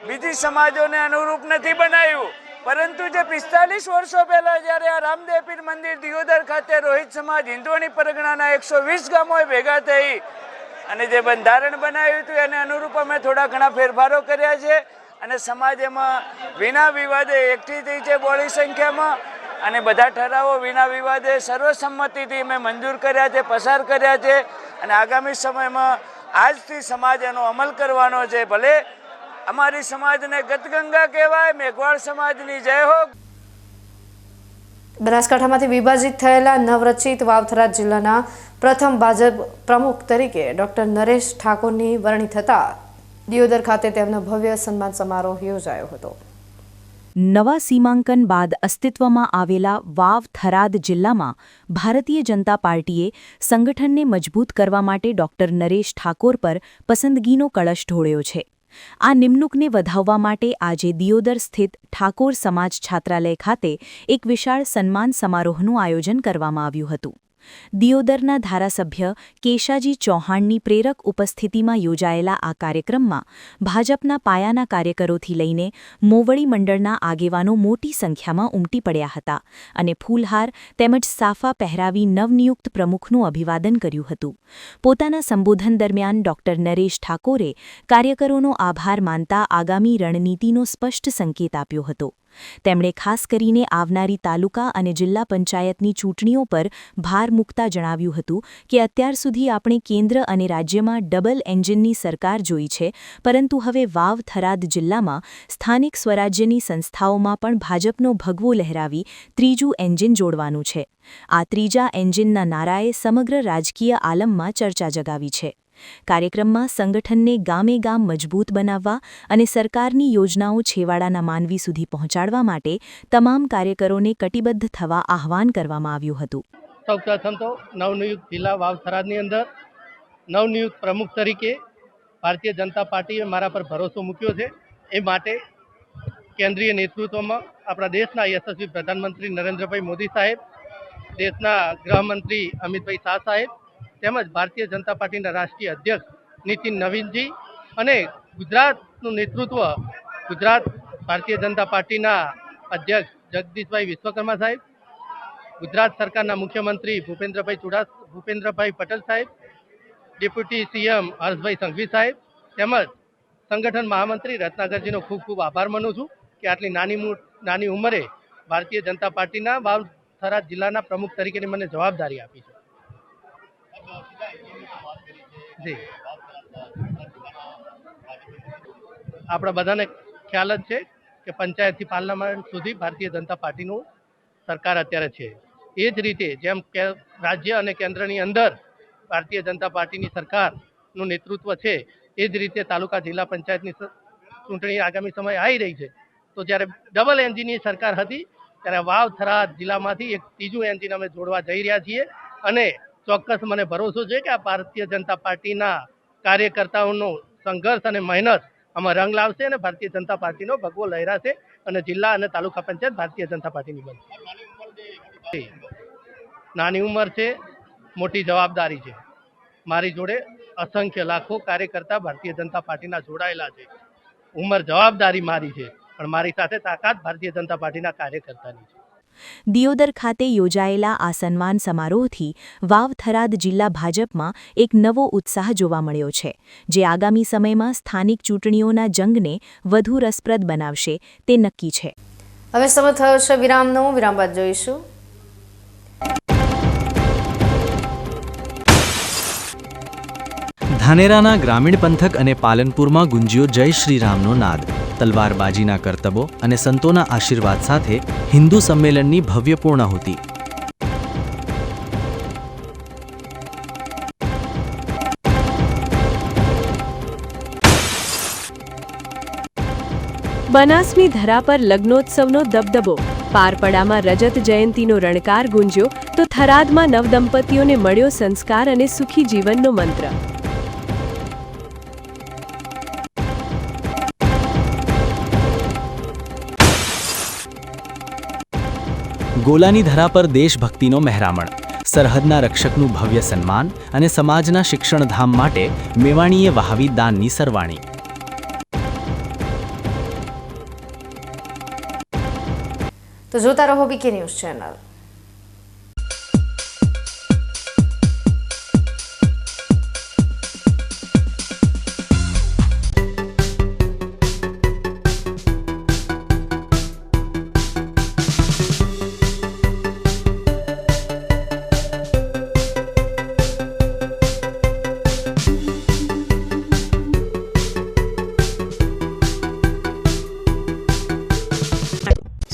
બીજી સમાજોને અનુરૂપ નથી બનાવ્યું, પરંતુ જે 45 વર્ષો પહેલાં જ્યારે આ રામદેવ પીર મંદિર દિયોદર ખાતે રોહિત સમાજ હિંદવાણી પરગણાના 120 ગામોએ ભેગા થઈ અને જે બંધારણ બનાવ્યું હતું એને અનુરૂપ અમે થોડા ઘણા ફેરફારો કર્યા છે. અને સમાજ એમાં વિના વિવાદે એકઠી થઈ છે બહોળી સંખ્યામાં. અને બધા ઠરાવો વિના વિવાદે સર્વસંમતિથી અમે મંજૂર કર્યા છે, પસાર કર્યા છે. અને આગામી સમયમાં આજથી સમાજ એનો અમલ કરવાનો છે. ભલે અમારી સમાજને ગતગંગા કહેવાય, મેઘવાળ સમાજની જય હો. બનાસકાંઠામાંથી વિભાજિત થયેલા નવરચિત વાવથરા જિલ્લાના પ્રથમ ભાજપ પ્રમુખ તરીકે ડોક્ટર નરેશ ઠાકોરની વરણી થતા દિયોદર ખાતે તેમનો ભવ્ય સન્માન સમારોહ યોજાયો હતો. નવા સીમાંકન બાદ અસ્તિત્વમાં આવેલા વાવ થરાદ જિલ્લામાં ભારતીય જનતા પાર્ટીએ સંગઠનને મજબૂત કરવા માટે ડોક્ટર નરેશ ઠાકોર પર પસંદગીનો કળશ ઢોળ્યો છે. આ નિમણૂકને વધાવવા માટે આજે દિયોદર સ્થિત ઠાકોર સમાજ છાત્રાલય ખાતે એક વિશાળ સન્માન સમારોહનું આયોજન કરવામાં આવ્યું હતું. દિયોદરના ધારાસભ્ય કેશાજી ચૌહાણની પ્રેરક ઉપસ્થિતિમાં યોજાયેલા આ કાર્યક્રમમાં ભાજપના પાયાના કાર્યકરોથી લઈને મોવડી મંડળના આગેવાનો મોટી સંખ્યામાં ઉમટી પડ્યા હતા અને ફૂલહાર તેમજ સાફા પહેરાવી નવનિયુક્ત પ્રમુખનું અભિવાદન કર્યું હતું. પોતાના સંબોધન દરમિયાન ડોક્ટર નરેશ ઠાકોરે કાર્યકરોનો આભાર માનતા આગામી રણનીતિનો સ્પષ્ટ સંકેત આપ્યો હતો. તેમણે ખાસ કરીને આવનારી તાલુકા અને જિલ્લા પંચાયતની ચૂંટણીઓ પર ભાર મૂકતા જણાવ્યું હતું કે અત્યાર સુધી આપણે કેન્દ્ર અને રાજ્યમાં ડબલ એન્જિનની સરકાર જોઈ છે, પરંતુ હવે વાવ થરાદ જિલ્લામાં સ્થાનિક સ્વરાજ્યની સંસ્થાઓમાં પણ ભાજપનો ભગવો લહેરાવી ત્રીજું એન્જિન જોડવાનું છે. આ ત્રીજા એન્જિનના નારાએ સમગ્ર રાજકીય આલમમાં ચર્ચા જગાવી છે. કાર્યક્રમમાં સંગઠનને ગામે ગામ મજબૂત બનાવવા અને સરકારની યોજનાઓ છેવાડાના માનવી સુધી પહોંચાડવા માટે તમામ કાર્યકરોને કટિબદ્ધ થવા આહ્વાન કરવામાં આવ્યું હતું. સૌપ્રથમ તો નવનિયુક્ત જિલ્લા વાવ થરાદની અંદર નવનિયુક્ત પ્રમુખ તરીકે ભારતીય જનતા પાર્ટીએ મારા પર ભરોસો મૂક્યો છે. એ માટે કેન્દ્રીય નેતૃત્વમાં આપણા દેશના યશસ્વી પ્રધાનમંત્રી નરેન્દ્રભાઈ મોદી સાહેબ, દેશના ગૃહમંત્રી અમિતભાઈ શાહ સાહેબ તેમજ ભારતીય જનતા પાર્ટીના રાષ્ટ્રીય અધ્યક્ષ નીતિન નવીનજી અને ગુજરાતનું નેતૃત્વ ગુજરાત ભારતીય જનતા પાર્ટીના અધ્યક્ષ જગદીશભાઈ વિશ્વકર્મા સાહેબ, ગુજરાત સરકારના મુખ્યમંત્રી ભૂપેન્દ્રભાઈ પટેલ સાહેબ, ડેપ્યુટી સીએમ હર્ષભાઈ સંઘવી સાહેબ તેમજ સંગઠન મહામંત્રી રત્નાકરજીનો ખૂબ ખૂબ આભાર માનું છું કે આટલી નાની ઉંમરે ભારતીય જનતા પાર્ટીના વાવ થરાદ જિલ્લાના પ્રમુખ તરીકેની મને જવાબદારી આપી છે. આપણા બધાને ખ્યાલ જ છે કે પંચાયતથી પાર્લામેન્ટ સુધી ભારતીય જનતા પાર્ટીનું સરકાર અત્યારે છે. એ જ રીતે જેમ કે રાજ્ય અને કેન્દ્રની અંદર ભારતીય જનતા પાર્ટીની સરકારનું નેતૃત્વ છે એ જ રીતે તાલુકા જિલ્લા પંચાયતની ચૂંટણી આગામી સમયે આવી રહી છે. તો જ્યારે ડબલ એન્જિનની સરકાર હતી ત્યારે વાવ થરાદ જિલ્લામાંથી એક ત્રીજું એન્જિન અમે જોડવા જઈ રહ્યા છીએ અને ચોક્કસ મને ભરોસો છે કે આ ભારતીય જનતા પાર્ટીના કાર્યકર્તાઓનો સંઘર્ષ અને મહેનત આમાં રંગ લાવશે અને ભારતીય જનતા પાર્ટીનો ભગવો લહેરાશે અને જિલ્લા અને તાલુકા પંચાયત ભારતીય જનતા પાર્ટીની બનશે. નાની ઉંમર છે, મોટી જવાબદારી છે. મારી જોડે અસંખ્ય લાખો કાર્યકર્તા ભારતીય જનતા પાર્ટીના જોડાયેલા છે. ઉંમર જવાબદારી મારી છે, પણ મારી સાથે તાકાત ભારતીય જનતા પાર્ટીના કાર્યકર્તાની છે. દિયોદર ખાતે યોજાયેલા આ સન્માન સમારોહથી વાવ થરાદ જિલ્લા ભાજપમાં એક નવો ઉત્સાહ જોવા મળ્યો છે, જે આગામી સમયમાં સ્થાનિક ચૂંટણીઓના જંગને વધુ રસપ્રદ બનાવશે તે નક્કી છે. હવે સમય થયો છે વિરામનો. વિરામ બાદ જોઈશું. ધાનેરાના ગ્રામીણ પંથક અને પાલનપુરમાં ગુંજ્યો જય શ્રી રામનો નાદ. તલવારબાજીના કરતબો અને સંતોના આશીર્વાદ સાથે હિન્દુ સંમેલનની ભવ્ય પૂર્ણાહુતિ. બનાસની ધરા પર લગ્નોત્સવનો દબદબો. પારપડામાં રજત જયંતીનો રણકાર ગુંજ્યો તો થરાદમાં નવદંપતીઓને મળ્યો સંસ્કાર અને સુખી જીવનનો મંત્ર. ગોલાની ધરા પર દેશભક્તિનો મહેરામણ. સરહદના રક્ષકનું ભવ્ય સન્માન અને સમાજના શિક્ષણધામ માટે મેવાણીએ વહાવી દાનની સરવાણી. તો જોતા રહો બીકે ન્યૂઝ ચેનલ.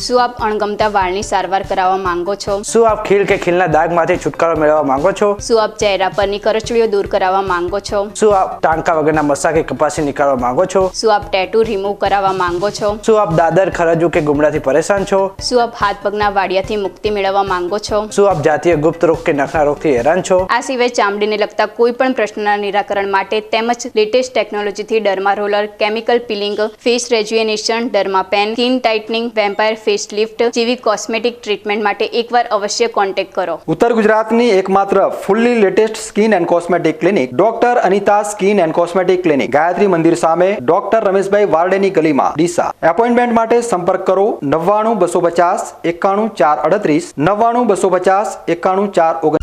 શું આપ અણગમતા વાળની સારવાર કરાવવા માંગો છો? શું આપ ખીલ કે ખીલના દાગમાંથી છુટકારો મેળવવા માંગો છો? શું આપ ચહેરા પરની કરચલીઓ દૂર કરાવવા માંગો છો? શું આપ ટાંકા વગરના મસા કે કપાસી નીકાળવા માંગો છો? શું આપ ટેટુ રિમૂવ કરાવવા માંગો છો? શું આપ દાદર ખરજુ કે ગુમડાથી પરેશાન છો? શું આપ હાથ પગના વાડિયાથી મુક્તિ મેળવવા માંગો છો? શું આપ જાતીય ગુપ્ત રોગ કે નખના રોગથી હેરાન છો? આ સિવાય ચામડીને લગતા કોઈ પણ પ્રશ્નના નિરાકરણ માટે તેમજ લેટેસ્ટ ટેકનોલોજીથી derma roller, chemical peeling, face rejuvenation, derma pen, skin tightening, vampire face lift જેવી કોસ્મેટિક ટ્રીટમેન્ટ માટે એકવાર અવશ્ય કોન્ટેક્ટ કરો. ઉત્તર ગુજરાતની એકમાત્ર fully latest skin and cosmetic clinic doctor Anita skin and cosmetic clinic, Gayatri Mandir સામે, ડોક્ટર રમેશભાઈ વારડેની ગલીમાં, ડીસા. એપોઇન્ટમેન્ટ માટે સંપર્ક કરો 99 250 91 438 99 250 91 439.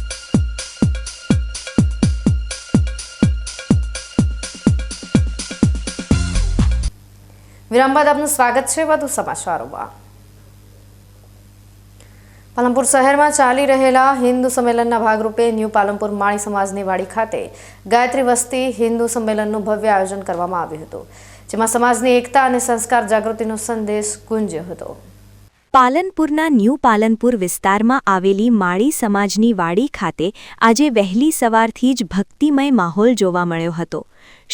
વિરામ બાદ આપનું સ્વાગત છે વધુ સમાચારોમાં. પાલનપુર શહેરમાં ચાલી રહેલા હિન્દુ સંમેલનના ભાગરૂપે ન્યૂ પાલનપુર માળી સમાજની વાડી ખાતે ગાયત્રી વસ્તી હિન્દુ સંમેલનનું ભવ્ય આયોજન કરવામાં આવ્યું હતું, જેમાં સમાજની એકતા અને સંસ્કાર જાગૃતિનો સંદેશ ગુંજ્યો હતો. પાલનપુરના ન્યૂ પાલનપુર વિસ્તારમાં આવેલી માળી સમાજની વાડી ખાતે આજે વહેલી સવારથી જ ભક્તિમય માહોલ જોવા મળ્યો હતો.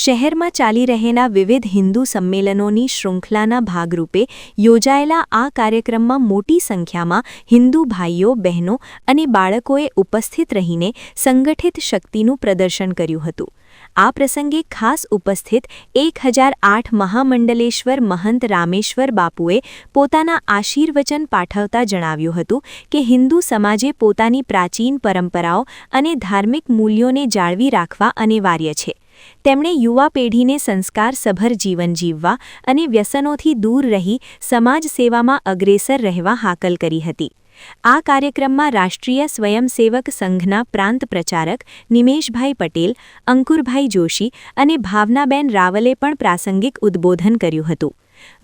શહેરમાં ચાલી રહેલા વિવિધ હિન્દુ સંમેલનોની શૃંખલાના ભાગરૂપે યોજાયેલા આ કાર્યક્રમમાં મોટી સંખ્યામાં હિન્દુ ભાઈઓ, બહેનો અને બાળકોએ ઉપસ્થિત રહીને સંગઠિત શક્તિનું પ્રદર્શન કર્યું હતું. આ પ્રસંગે ખાસ ઉપસ્થિત 1008 મહામંડલેશ્વર મહંત રામેશ્વર બાપુએ પોતાના આશીર્વચન પાઠવતા જણાવ્યું હતું કે હિન્દુ સમાજે પોતાની પ્રાચીન પરંપરાઓ અને ધાર્મિક મૂલ્યોને જાળવી રાખવા અનિવાર્ય છે. તેમણે યુવા પેઢીને સંસ્કારસભર જીવન જીવવા અને વ્યસનોથી દૂર રહી સમાજ સેવામાં અગ્રેસર રહેવા હાકલ કરી હતી. આ કાર્યક્રમમાં રાષ્ટ્રીય સ્વયંસેવક સંઘના પ્રાંત પ્રચારક નિમેશભાઈ પટેલ, અંકુરભાઈ જોશી અને ભાવનાબેન રાવલે પણ પ્રાસંગિક ઉદ્બોધન કર્યું હતું.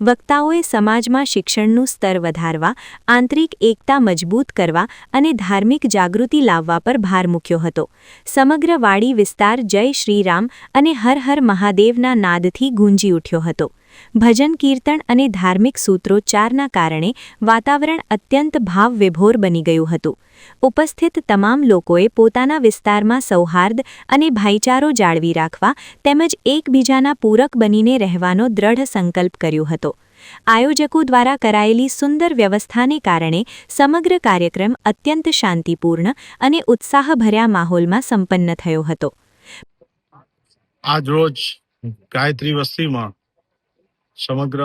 વક્તાઓએ સમાજમાં શિક્ષણનું સ્તર વધારવા, આંતરિક એકતા મજબૂત કરવા અને ધાર્મિક જાગૃતિ લાવવા પર ભાર મૂક્યો હતો. સમગ્ર વાડી વિસ્તાર જય શ્રી રામ અને હર હર મહાદેવના નાદથી ગુંજી ઉઠ્યો હતો. ભજન કીર્તન અને ધાર્મિક સૂત્રોચ્ચારના કારણે વાતાવરણ અત્યંત ભાવવિભોર બની ગયું હતું. ઉપસ્થિત તમામ લોકોએ પોતાના વિસ્તારમાં સૌહાર્દ અને ભાઈચારો જાળવી રાખવા તેમજ એકબીજાના પૂરક બનીને રહેવાનો દ્રઢ સંકલ્પ કર્યો હતો. આયોજકો દ્વારા કરાયેલી સુંદર વ્યવસ્થાને કારણે સમગ્ર કાર્યક્રમ અત્યંત શાંતિપૂર્ણ અને ઉત્સાહભર્યા માહોલમાં સંપન્ન થયો હતો. આજ રોજ ગાયત્રી વસ્તીમાં સમગ્ર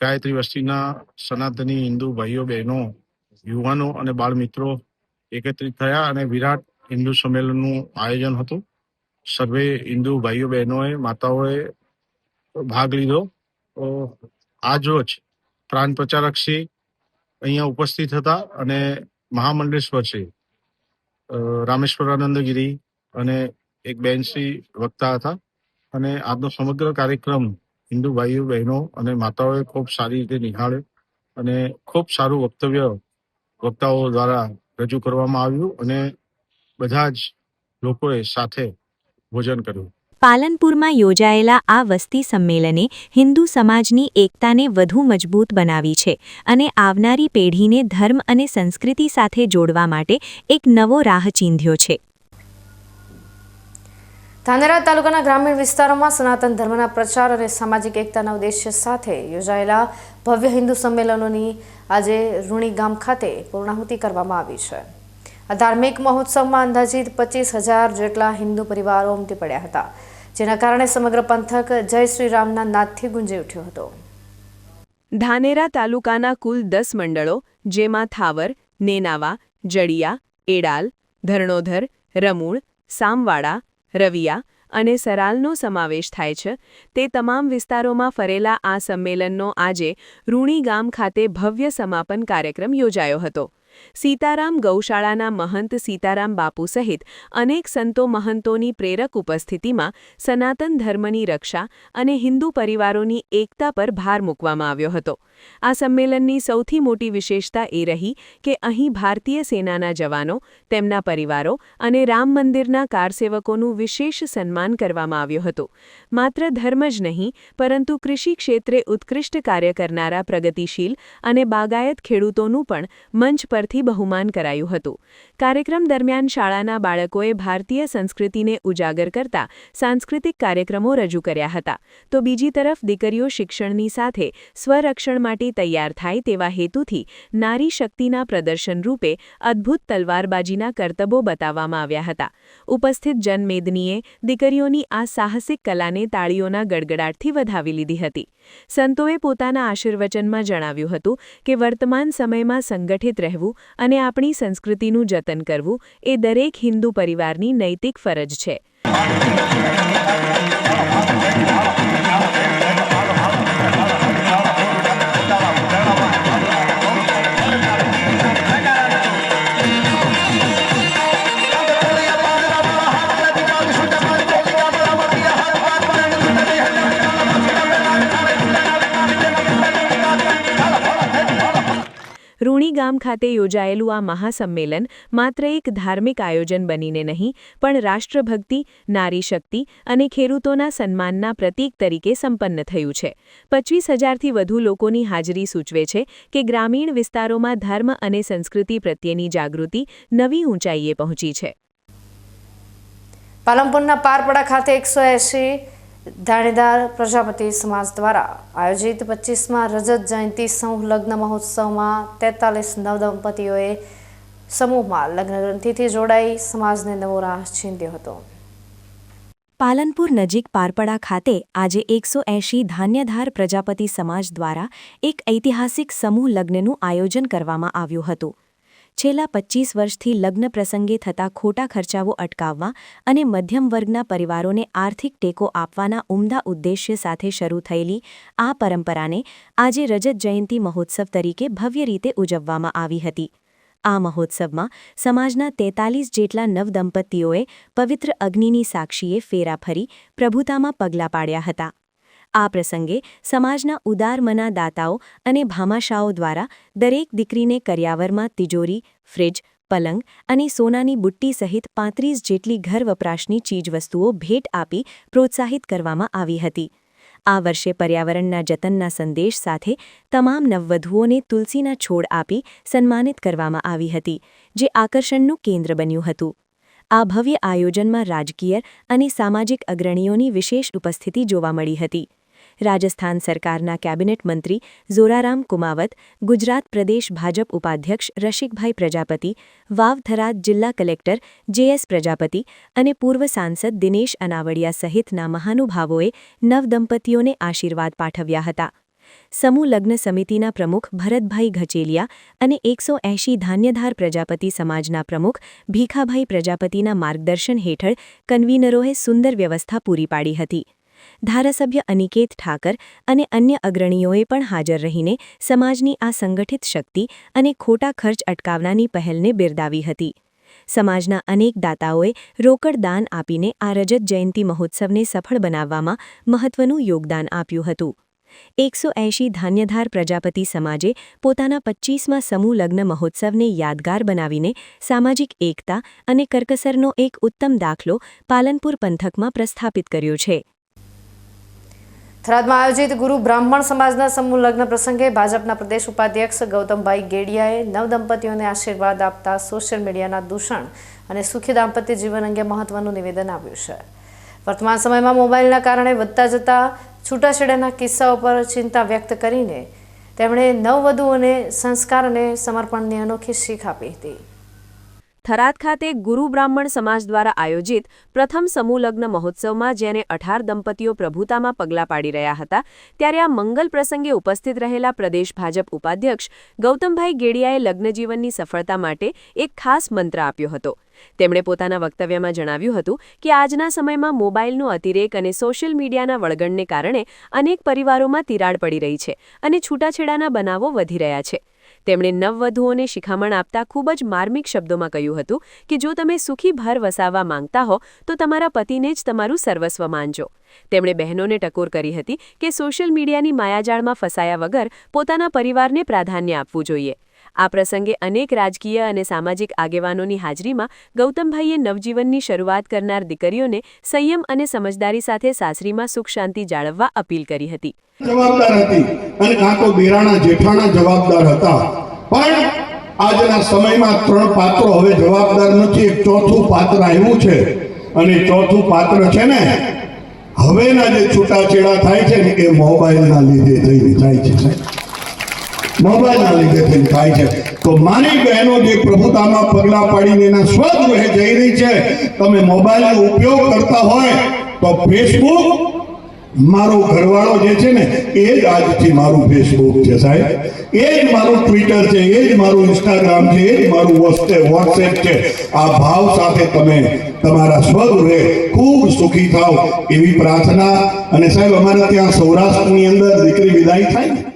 ગાયત્રી વસ્તીના સનાતની હિન્દુ ભાઈઓ બહેનો, યુવાનો અને બાળ મિત્રો એકત્રિત થયા અને વિરાટ હિન્દુ સંમેલનનું આયોજન હતું. સર્વે હિન્દુ ભાઈઓ બહેનોએ, માતાઓએ ભાગ લીધો. આજ રોજ પ્રાણ પ્રચારકશ્રી અહીંયા ઉપસ્થિત હતા અને મહામંડલેશ્વર શ્રી રામેશ્વરાનંદગીરી અને એક બેનશ્રી વક્તા હતા અને આજનો સમગ્ર કાર્યક્રમ હિન્દુ ભાઈઓ બહેનો અને માતાઓએ ખૂબ સારી રીતે નિહાળ્યો અને ખૂબ સારું વક્તવ્ય વક્તાઓ દ્વારા રજૂ કરવામાં આવ્યું અને બધા જ લોકોએ સાથે ભોજન કર્યું. પાલનપુરમાં યોજાયેલા આ વસ્તી સંમેલને હિન્દુ સમાજની એકતાને વધુ મજબૂત બનાવી છે અને આવનારી પેઢીને ધર્મ અને સંસ્કૃતિ સાથે જોડવા માટે એક નવો રાહ ચીંધ્યો છે. ધાનેરા તાલુકાના ગ્રામીણ વિસ્તારોમાં સનાતન ધર્મના પ્રચાર અને સામાજિક એકતાના ઉદ્દેશ્ય સાથે યોજાયેલા ભવ્ય હિન્દુ સંમેલનોની આજે રૂણી ગામ ખાતે પૂર્ણાહુતિ કરવામાં આવી છે. આ ધાર્મિક મહોત્સવમાં અંદાજિત 25,000 જેટલા હિન્દુ પરિવારો ઉમટી પડ્યા હતા, જેના કારણે સમગ્ર પંથક જય શ્રી રામના નાદથી ગુંજી ઉઠ્યો હતો. ધાનેરા તાલુકાના કુલ 10 મંડળો, જેમાં થાવર, નેનાવા, જડિયા, એડાલ, ધરણોધર, રમૂળ, સામવાડા, રવિયા અને સરાલનો સમાવેશ થાય છે, તે તમામ વિસ્તારોમાં ફરેલા આ સંમેલનનો આજે રૂણી ગામ ખાતે ભવ્ય સમાપન કાર્યક્રમ યોજાયો હતો. સીતારામ ગૌશાળાના મહંત સીતારામ બાપુ સહિત અનેક સંતો મહંતોની પ્રેરક ઉપસ્થિતિમાં સનાતન ધર્મની રક્ષા અને હિન્દુ પરિવારોની એકતા પર ભાર મૂકવામાં આવ્યો હતો. આ સંમેલનની સૌથી મોટી વિશેષતા એ રહી કે અહીં ભારતીય સેનાના જવાનો, તેમના પરિવારો અને રામ મંદિરના કારસેવકોનું વિશેષ સન્માન કરવામાં આવ્યું હતું. માત્ર ધર્મ જ નહીં, પરંતુ કૃષિ ક્ષેત્રે ઉત્કૃષ્ટ કાર્ય કરનારા પ્રગતિશીલ અને બાગાયત ખેડૂતોનું પણ મંચ પરથી બહુમાન કરાયું હતું. કાર્યક્રમ દરમિયાન શાળાના બાળકોએ ભારતીય સંસ્કૃતિને ઉજાગર કરતા સાંસ્કૃતિક કાર્યક્રમો રજૂ કર્યા હતા, તો બીજી તરફ દીકરીઓ શિક્ષણની સાથે સ્વરક્ષણ માટે તૈયાર થાય તેવા હેતુથી નારી શક્તિના પ્રદર્શન રૂપે અદ્ભુત તલવારબાજીના કરતબો બતાવવામાં આવ્યા હતા. ઉપસ્થિત જનમેદનીએ દીકરીઓની આ સાહસિક કલાને તાળીઓના ગડગડાટથી વધાવી લીધી હતી. સંતોએ પોતાના આશીર્વચનમાં જણાવ્યું હતું કે વર્તમાન સમયમાં સંગઠિત રહેવું અને આપણી સંસ્કૃતિનું જતન કરવું એ દરેક હિન્દુ પરિવારની નૈતિક ફરજ છે. રૂણી ગામ ખાતે યોજાયેલું આ મહાસંમેલન માત્ર એક ધાર્મિક આયોજન બનીને નહીં, પણ રાષ્ટ્રભક્તિ, નારી શક્તિ અને ખેડૂતોના સન્માનના પ્રતીક તરીકે સંપન્ન થયું છે. 25,000થી વધુ લોકોની હાજરી સૂચવે છે કે ગ્રામીણ વિસ્તારોમાં ધર્મ અને સંસ્કૃતિ પ્રત્યેની જાગૃતિ નવી ઊંચાઈએ પહોંચી છે. પાલનપુરના પારપડા ખાતે 180 ધાણીદાર પ્રજાપતિ સમાજ દ્વારા આયોજિત 25મા રજત જયંતિ સમૂહ લગ્ન મહોત્સવમાં 43 નવદંપતીઓએ સમૂહમાં લગ્નગ્રંથિથી જોડાઈ સમાજને નવો રાહ ચીંધ્યો હતો. પાલનપુર નજીક પારપડા ખાતે આજે 180 ધાન્યધાર પ્રજાપતિ સમાજ દ્વારા એક ઐતિહાસિક સમૂહ લગ્નનું આયોજન કરવામાં આવ્યું હતું. છેલ્લા 25 વર્ષથી લગ્ન પ્રસંગે થતા ખોટા ખર્ચાઓ અટકાવવા અને મધ્યમ વર્ગના પરિવારોને આર્થિક ટેકો આપવાના ઉમદા ઉદ્દેશ્ય સાથે શરૂ થયેલી આ પરંપરાને આજે રજત જયંતિ મહોત્સવ તરીકે ભવ્ય રીતે ઉજવવામાં આવી હતી. આ મહોત્સવમાં સમાજના 43 જેટલા નવદંપતીઓએ પવિત્ર અગ્નિની સાક્ષીએ ફેરા ફરી પ્રભુતામાં પગલાં પાડ્યા હતા. આ પ્રસંગે સમાજના ઉદારમના દાતાઓ અને ભામાશાઓ દ્વારા દરેક દીકરીને કરિયાવરમાં તિજોરી, ફ્રિજ, પલંગ અને સોનાની બુટ્ટી સહિત 35 જેટલી ઘર વપરાશની ચીજવસ્તુઓ ભેટ આપી પ્રોત્સાહિત કરવામાં આવી હતી. આ વર્ષે પર્યાવરણના જતનના સંદેશ સાથે તમામ નવવધુઓને તુલસીના છોડ આપી સન્માનિત કરવામાં આવી હતી, જે આકર્ષણનું કેન્દ્ર બન્યું હતું. આ ભવ્ય આયોજનમાં રાજકીય અને સામાજિક અગ્રણીઓની વિશેષ ઉપસ્થિતિ જોવા મળી હતી. રાજસ્થાન સરકારના કેબિનેટ મંત્રી ઝોરારામ કુમાવત, ગુજરાત પ્રદેશ ભાજપ ઉપાધ્યક્ષ રસિકભાઈ પ્રજાપતિ, વાવ થરાદ જિલ્લા કલેક્ટર જે.એસ. પ્રજાપતિ અને પૂર્વ સાંસદ દિનેશ અનાવડિયા સહિતના મહાનુભાવોએ નવદંપતીઓને આશીર્વાદ પાઠવ્યા હતા. સમૂહ લગ્ન સમિતિના પ્રમુખ ભરતભાઈ ઘચેલિયા અને 180 ધાન્યધાર પ્રજાપતિ સમાજના પ્રમુખ ભીખાભાઈ પ્રજાપતિના માર્ગદર્શન હેઠળ કન્વીનરોએ સુંદર વ્યવસ્થા પૂરી પાડી હતી. ધારાસભ્ય અનિકેત ઠાકર અને અન્ય અગ્રણીઓએ પણ હાજર રહીને સમાજની આ સંગઠિત શક્તિ અને ખોટા ખર્ચ અટકાવવાની પહેલને બિરદાવી હતી. સમાજના અનેક દાતાઓએ રોકડ દાન આપીને આ રજત જયંતિ મહોત્સવને સફળ બનાવવામાં મહત્વનું યોગદાન આપ્યું હતું. 180 ધાન્યધાર પ્રજાપતિ સમાજે પોતાના 25મા સમૂહ લગ્ન મહોત્સવને યાદગાર બનાવીને સામાજિક એકતા અને કરકસરનો એક ઉત્તમ દાખલો પાલનપુર પંથકમાં પ્રસ્થાપિત કર્યો છે. થરાદમાં આયોજિત ગુરુ બ્રાહ્મણ સમાજના સમૂહ લગ્ન પ્રસંગે ભાજપના પ્રદેશ ઉપાધ્યક્ષ ગૌતમભાઈ ગેડિયાએ નવદંપતીઓને આશીર્વાદ આપતા સોશિયલ મીડિયાના દૂષણ અને સુખી દાંપત્ય જીવન અંગે મહત્વનું નિવેદન આપ્યું છે. વર્તમાન સમયમાં મોબાઈલના કારણે વધતા જતા છૂટાછેડાના કિસ્સાઓ પર ચિંતા વ્યક્ત કરીને તેમણે નવવધુઓને સંસ્કાર અને સમર્પણની અનોખી શીખ આપી હતી. થરાદ ખાતે ગુરુ બ્રાહ્મણ સમાજ દ્વારા આયોજિત પ્રથમ સમૂહ લગ્ન મહોત્સવમાં જેને 18 દંપતીઓ પ્રભુતામાં પગલાં પાડી રહ્યા હતા, ત્યારે આ મંગલ પ્રસંગે ઉપસ્થિત રહેલા પ્રદેશ ભાજપ ઉપાધ્યક્ષ ગૌતમભાઈ ગેડિયાએ લગ્નજીવનની સફળતા માટે એક ખાસ મંત્ર આપ્યો હતો. તેમણે પોતાના વક્તવ્યમાં જણાવ્યું હતું કે આજના સમયમાં મોબાઈલનો અતિરેક અને સોશિયલ મીડિયાના વળગણને કારણે અનેક પરિવારોમાં તિરાડ પડી રહી છે અને છૂટાછેડાના બનાવો વધી રહ્યા છે. તેમણે નવવધુઓને શિખામણ આપતા ખૂબ જ માર્મિક શબ્દોમાં કહ્યું હતું કે જો તમે સુખી ઘર વસાવવા માંગતા હો તો તમારા પતિને જ તમારું સર્વસ્વ માનજો. તેમણે બહેનોને ટકોર કરી હતી કે સોશિયલ મીડિયાની માયાજાળમાં ફસાયા વગર પોતાના પરિવારને પ્રાધાન્ય આપવું જોઈએ. આ પ્રસંગે અનેક રાજકીય અને સામાજિક આગેવાનોની હાજરીમાં ગૌતમભાઈએ નવજીવનની શરૂઆત કરનાર દીકરીઓને સંયમ અને સમજદારી સાથે સાસરીમાં સુખ શાંતિ જાળવવા અપીલ કરી હતી. જવાબદાર હતી અને કાં તો દેરાણા જેઠાણા જવાબદાર હતા, પણ આજના સમયમાં 3 પાત્રો હવે જવાબદાર નથી. એક ચોથું પાત્ર આવ્યું છે અને ચોથું પાત્ર છે ને હવેના જે છૂટાછેડા થાય છે ને એ મોબાઈલના લીધે થઈ જાય છે. મોબાઈલના લીધે થઈ થાય છે. તો મારી બહેનો જે પ્રભુતામાં પગલાં પાડીને એના સ્વગૃહે જઈ રહી છે, તમે મોબાઈલનો ઉપયોગ કરતા હોય તો ફેસબુક મારો ઘરવાળો જે છે ને એ જ આજથી મારું ફેસબુક છે સાહેબ, એ જ મારું ટ્વિટર છે, એ જ મારું ઇન્સ્ટાગ્રામ છે, એ જ મારું વોટ્સએપ છે. આ ભાવ સાથે તમે તમારા સ્વગૃહે ખૂબ સુખી થાવ એવી પ્રાર્થના. અને સાહેબ અમારે ત્યાં સૌરાષ્ટ્રની અંદર દીકરી વિદાય થાય ને.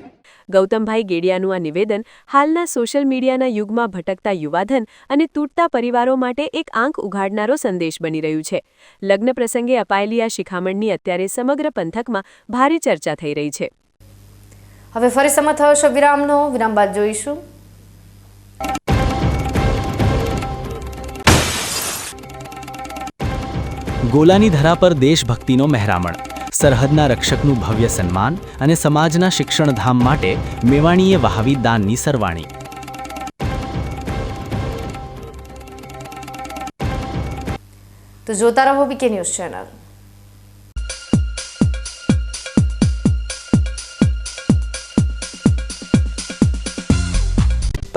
ગૌતમભાઈ ગેડિયાનું આ નિવેદન હાલના સોશિયલ મીડિયાના યુગમાં ભટકતા યુવાધન અને તૂટતા પરિવારો માટે એક આંખ ઉઘાડનારો સંદેશ બની રહ્યું છે. લગ્ન પ્રસંગે અપાયેલી આ શિખામણની અત્યારે સમગ્ર પંથકમાં ભારે ચર્ચા થઈ રહી છે. હવે ફરી સમય થયો છે વિરામનો. વિરામ બાદ જોઈશું. ગોલાની ધરા પર દેશભક્તિનો મહેરામણ, સરહદના રક્ષકનું ભવ્ય સન્માન અને સમાજના શિક્ષણધામ માટે મેવાણીએ વહાવી દાનની સરવાણી. તો જોતા રહો બીકે ન્યૂઝ ચેનલ.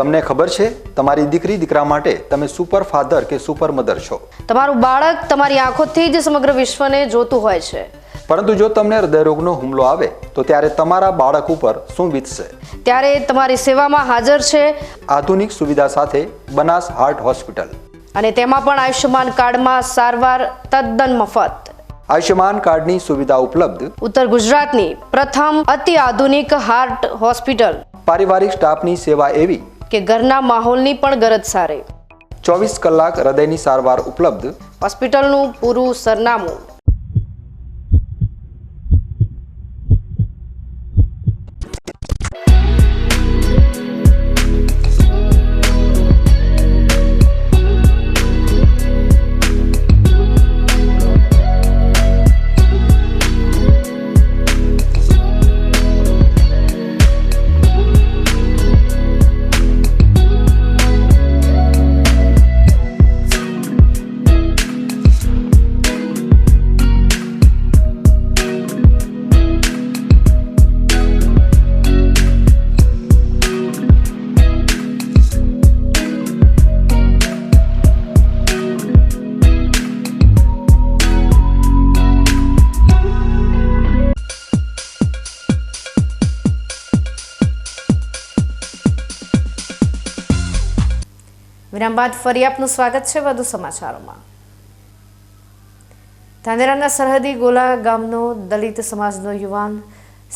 તમને ખબર છે તમારી દીકરી દીકરા માટે તમે સુપર ફાધર કે સુપર મધર છો. તમારું બાળક તમારી આંખોથી જ સમગ્ર વિશ્વને જોતું હોય છે. પરંતુ જો તમને હૃદયરોગનો હુમલો આવે તો ત્યારે તમારા બાળક ઉપર શું વીતશે? ત્યારે તમારી સેવામાં હાજર છે આધુનિક સુવિધા સાથે બનાસ હાર્ટ હોસ્પિટલ, અને તેમાં પણ આયુષ્યમાન કાર્ડમાં સારવાર તદ્દન મફત. આયુષ્યમાન કાર્ડની સુવિધા ઉપલબ્ધ ઉત્તર ગુજરાતની પ્રથમ અતિ આધુનિક હાર્ટ હોસ્પિટલ. પારિવારિક સ્ટાફની સેવા એવી કે ઘરના માહોલની પણ ગરજ સારે. 24 કલાક હૃદયની સારવાર ઉપલબ્ધ. હોસ્પિટલનું પૂરું સરનામું વિરામ બાદ ફરી આપનું સ્વાગત છે વધુ સમાચારોમાં। ધાનેરાના સરહદી ગોલા ગામનો દલિત સમાજનો યુવાન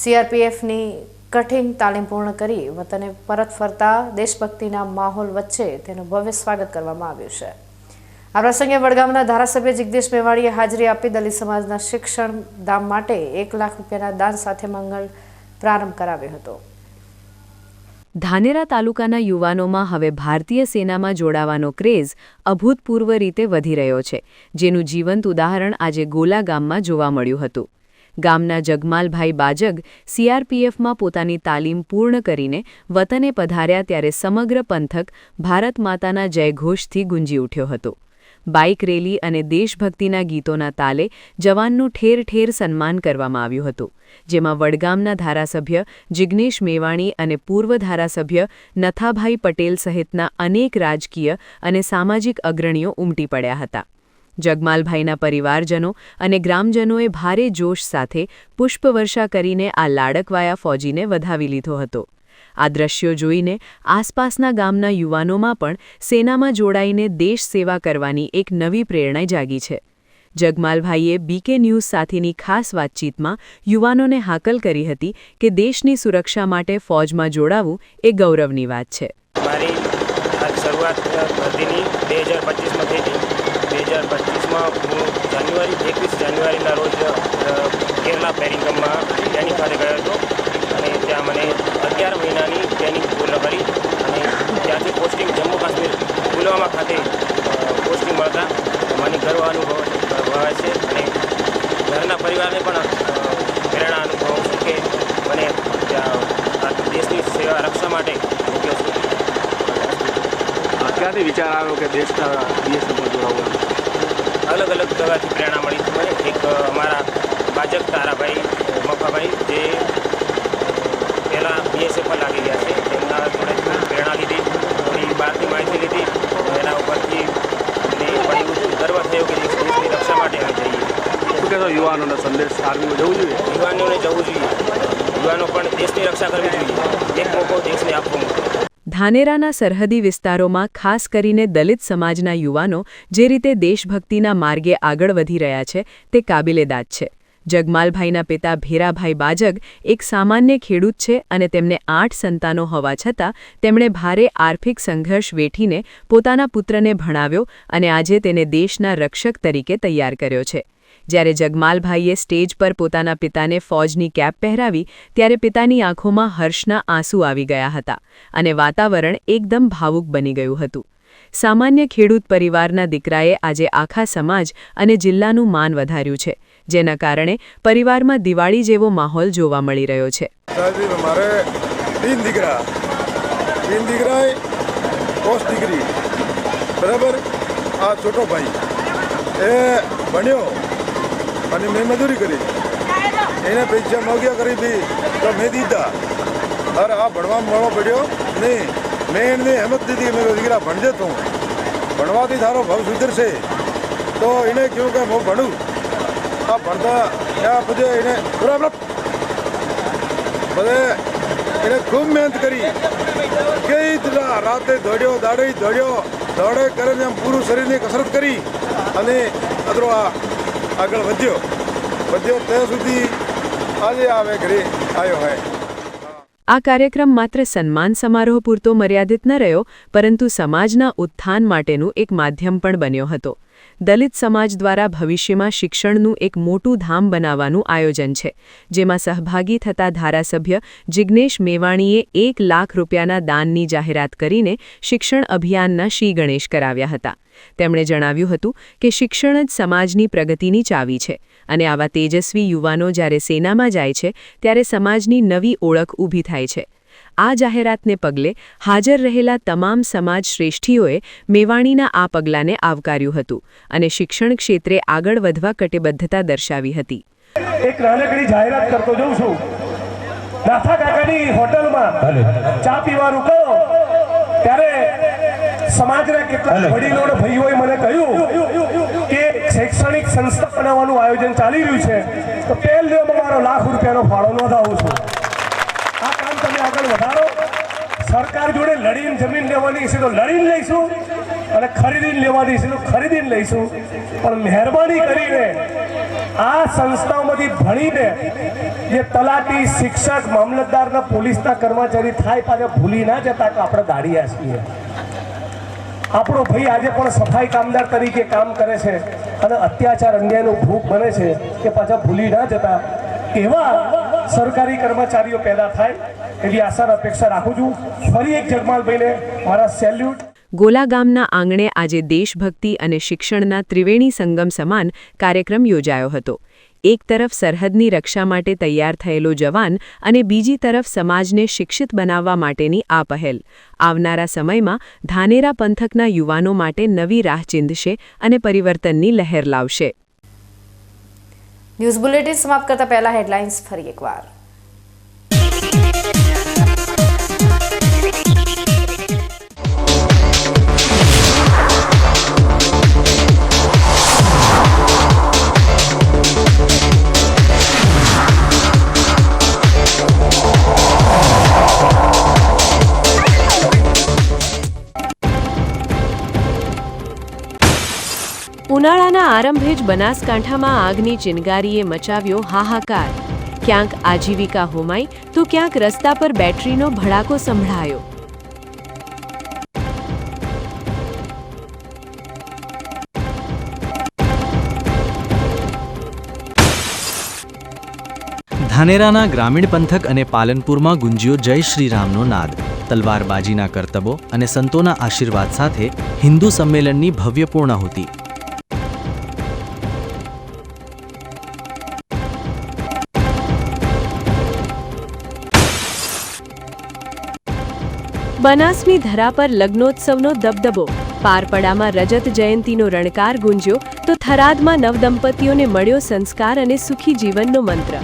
CRPFની કઠિન તાલીમ પૂર્ણ કરી વતને પરત ફરતા દેશભક્તિના માહોલ વચ્ચે તેનું ભવ્ય સ્વાગત કરવામાં આવ્યું છે। આ પ્રસંગે વડગામના ધારાસભ્ય જિગ્નેશ મેવાણીએ હાજરી આપી દલિત સમાજના શિક્ષણ ધામ માટે 1 લાખ રૂપિયાના દાન સાથે મંગળ પ્રારંભ કરાવ્યો હતો। ધાનેરા તાલુકાના યુવાનોમાં હવે ભારતીય સેનામાં જોડાવાનો ક્રેઝ અભૂતપૂર્વ રીતે વધી રહ્યો છે, જેનું જીવંત ઉદાહરણ આજે ગોલા ગામમાં જોવા મળ્યું હતું। ગામના જગમાલભાઈ બાજગ CRPFમાં પોતાની તાલીમ પૂર્ણ કરીને વતને પધાર્યા ત્યારે સમગ્ર પંથક ભારત માતાના જયઘોષથી ગુંજી ઉઠ્યો હતો। બાઇક રેલી અને દેશભક્તિના ગીતોના તાલે જવાનનું ઠેર ઠેર સન્માન કરવામાં આવ્યું હતું, જેમાં વડગામના ધારાસભ્ય જિગ્નેશ મેવાણી અને પૂર્વ ધારાસભ્ય નથાભાઈ પટેલ સહિતના અનેક રાજકીય અને સામાજિક અગ્રણીઓ ઉમટી પડ્યા હતા। જગમાલભાઈના પરિવારજનો અને ગ્રામજનોએ ભારે જોશ સાથે પુષ્પવર્ષા કરીને આ લાડકવાયા ફૌજીને વધાવી લીધો હતો। આ દ્રશ્યો જોઈને આસપાસના ગામના યુવાનોમાં પણ સેનામાં જોડાઈને દેશ સેવા કરવાની એક નવી પ્રેરણા જાગી છે। જગમાલભાઈએ BK ન્યૂઝ સાથેની ખાસ વાતચીતમાં યુવાનોને હાકલ કરી હતી કે દેશની સુરક્ષા માટે ફૌજમાં જોડાવું એ ગૌરવની વાત છે। મારી આ શરૂઆત ભરતીની 2025માં થઈ હતી। 2025માં હું 21 જાન્યુઆરીના રોજ કેરલા પેરિંગમમાં ટ્રેનિંગ ખાતે ગયો હતો અને ત્યાં મને 11 મહિનાની ટ્રેનિંગ પૂર્ણ કરી અને ત્યાંથી પોસ્ટિંગ જમ્મુ કાશ્મીર પુલવામા ખાતે પોસ્ટિંગ મળતા મને ગર્વ અનુભવાય છે અને ઘરના પરિવારને પણ પ્રેરણા અનુભવું છું કે મને દેશની સેવા રક્ષા માટે મૂક્યો છું। ક્યાંથી વિચાર આવ્યો કે દેશના BSFમાં જોડાવવાનું? અલગ અલગ જગ્યાથી પ્રેરણા મળી હતી મને। એક અમારા બાજક તારાભાઈ મફાભાઈ જે પહેલાં BSFમાં લાગી ગયા છે, તેમના જોડે પ્રેરણા લીધી, થોડી બહારથી માહિતી લીધી, એના ઉપરથી અમને બड़ी ગર્વ થયો કે દેશની રક્ષા માટે અમે જઈએ। શું કહેશો યુવાનોનો સંદેશ આર્મીમાં જવું જોઈએ? યુવાનોને જવું જોઈએ, યુવાનો પણ દેશની રક્ષા કરવી જોઈએ, એક મોકો દેશને આપવો મૂકે। ધાનેરાના સરહદી વિસ્તારોમાં ખાસ કરીને દલિત સમાજના યુવાનો જે રીતે દેશભક્તિના માર્ગે આગળ વધી રહ્યા છે તે કાબિલેદાદ છે। જગમાલભાઈના પિતા ભેરાભાઈ બાજગ એક સામાન્ય ખેડૂત છે અને તેમને 8 સંતાનો હોવા છતાં તેમણે ભારે આર્થિક સંઘર્ષ વેઠીને પોતાના પુત્રને ભણાવ્યો અને આજે તેને દેશના રક્ષક તરીકે તૈયાર કર્યો છે। જ્યારે જગમાલભાઈએ સ્ટેજ પર પોતાના પિતાને ફૌજની કેપ પહેરાવી ત્યારે પિતાની આંખોમાં હર્ષના આંસુ આવી ગયા હતા અને વાતાવરણ એકદમ ભાવુક બની ગયું હતું। સામાન્ય ખેડૂત પરિવારના દીકરાએ આજે આખા સમાજ અને જિલ્લાનું માન વધાર્યું છે, જેના કારણે પરિવારમાં દિવાળી જેવો માહોલ જોવા મળી રહ્યો છે। हमारे 3 દીકરા પોસ્ટ ડિગ્રી બરાબર। આ છોટો ભાઈ એ ભણ્યો અને મેં મજૂરી કરી, એને પૈસા માગ્યા કરી હતી તો મેં દીધા, અરે આ ભણવામાં મળવો પડ્યો નહીં। મેં એને હિંમત દીધી કે મેં દીકરા ભણજે, તું ભણવાથી તારો ભાવ સુધરશે। તો એને કહ્યું કે હું ભણું। આ ભણતા ત્યાં પછી એને બરાબર બધે એને ખૂબ મહેનત કરી, કઈ રાતે દોડ્યો દોડે કરીને આમ પૂરું શરીરની કસરત કરી અને અદરો આગળ વધ્યો ત્યાં સુધી આજે આવે ઘરે આવ્યો હોય। આ કાર્યક્રમ માત્ર સન્માન સમારોહ પૂરતો મર્યાદિત ન રહ્યો, પરંતુ સમાજના ઉત્થાન માટેનું એક માધ્યમ પણ બન્યો હતો। દલિત સમાજ દ્વારા ભવિષ્યમાં શિક્ષણનું એક મોટું ધામ બનાવવાનું આયોજન છે, જેમાં સહભાગી થતા ધારાસભ્ય જિગ્નેશ મેવાણીએ 1 લાખ રૂપિયાના દાનની જાહેરાત કરીને શિક્ષણ અભિયાનના શ્રી ગણેશ કરાવ્યા હતા। તેમણે જણાવ્યું હતું કે શિક્ષણ જ સમાજની પ્રગતિની ચાવી છે અને આવા તેજસ્વી યુવાનો જ્યારે સેનામાં જાય છે ત્યારે સમાજની નવી ઓળખ ઊભી થાય છે। આ જાહેરાતને પગલે હાજર રહેલા તમામ સમાજ શ્રેષ્ઠીઓએ મેવાણીના આ પગલાંને આવકાર્યું હતું અને શિક્ષણ ક્ષેત્રે આગળ વધવા કટિબદ્ધતા દર્શાવી હતી। એક નાનકડી જાહેરાત કરતો જઉં છું। નાથા કાકાની હોટલમાં ચા પીવા રૂકાયો ત્યારે સમાજના કેટલાક વડીલો અને ભાઈઓએ મને કહ્યું કે શૈક્ષણિક સંસ્થા બનાવવાનું આયોજન ચાલી રહ્યું છે, તો પહેલો મારો ₹1 લાખ ફાળો નોંધાવું છું। આ કામ તમે આગળ વધારો। સરકાર જોડે લડીને જમીન લેવાની છે તો લડીને લઈશું, અને ખરીદીને લેવાની છે તો ખરીદીને લઈશું, પણ મહેરબાની કરીને આ સંસ્થાઓમાંથી ભણીને જે તલાટી, શિક્ષક, મામલતદારના, પોલીસના કર્મચારી થાય પાછા ભૂલી ના જતા કે આપણે દાડિયા છીએ. આપણો ભાઈ આજે પણ સફાઈ કામદાર તરીકે કામ કરે છે અને અત્યાચાર અન્યાયનો ભોગ બને છે કે પાછા ભૂલી ના જતા એવા સરકારી કર્મચારીઓ પેદા થાય એવી આશા અપેક્ષા રાખું છું. ફરી એક જગમાલભાઈને મારા સેલ્યુટ. ગોલા ગામના આંગણે આજે દેશભક્તિ અને શિક્ષણના ત્રિવેણી સંગમ સમાન કાર્યક્રમ યોજાયો હતો. એક તરફ સરહદની રક્ષા માટે તૈયાર થયેલો જવાન અને બીજી તરફ સમાજને શિક્ષિત બનાવવા માટેની આ પહેલ આવનારા સમયમાં ધાનેરા પંથકના યુવાનો માટે નવી રાહ ચીંધશે અને પરિવર્તનની લહેર લાવશે. ન્યૂઝ બુલેટિન સમાપ્ત કરતા પહેલા હેડલાઇન્સ ફરી એકવાર. ઉનાળાના આરંભે જ બનાસકાંઠામાં આગની ચિનગારીએ મચાવ્યો હાહાકાર. ક્યાંક આજીવિકા હોમાઈ તો ક્યાંક રસ્તા પર બેટરીનો ભડાકો સંભળાયો. ધાનેરાના ગ્રામીણ પંથક અને પાલનપુરમાં ગુંજ્યો જય શ્રીરામનો નાદ. તલવારબાજીના કરતબો અને સંતોના આશીર્વાદ સાથે હિન્દુ સંમેલનની ભવ્ય પૂર્ણાહુતિ. બનાસની ધરા પર લગ્નોત્સવનો દબદબો. પારપડામાં રજત જયંતીનો રણકાર ગુંજ્યો તો થરાદમાં નવદંપતીઓને મળ્યો સંસ્કાર અને સુખી જીવનનો મંત્ર.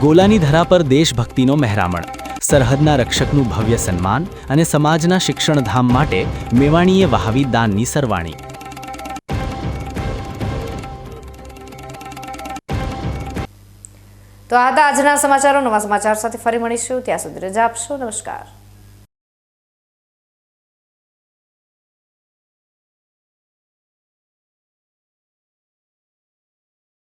ગોલાની ધરા પર દેશભક્તિનો મહેરામણ. સરહદના રક્ષકનું ભવ્ય સન્માન અને સમાજના શિક્ષણધામ માટે મેવાણીએ વહાવી દાનની સરવાણી. તો આ હતા આજના સમાચારો. નવા સમાચાર સાથે ફરી મળીશું. ત્યાં સુધી રજા આપશો. નમસ્કાર.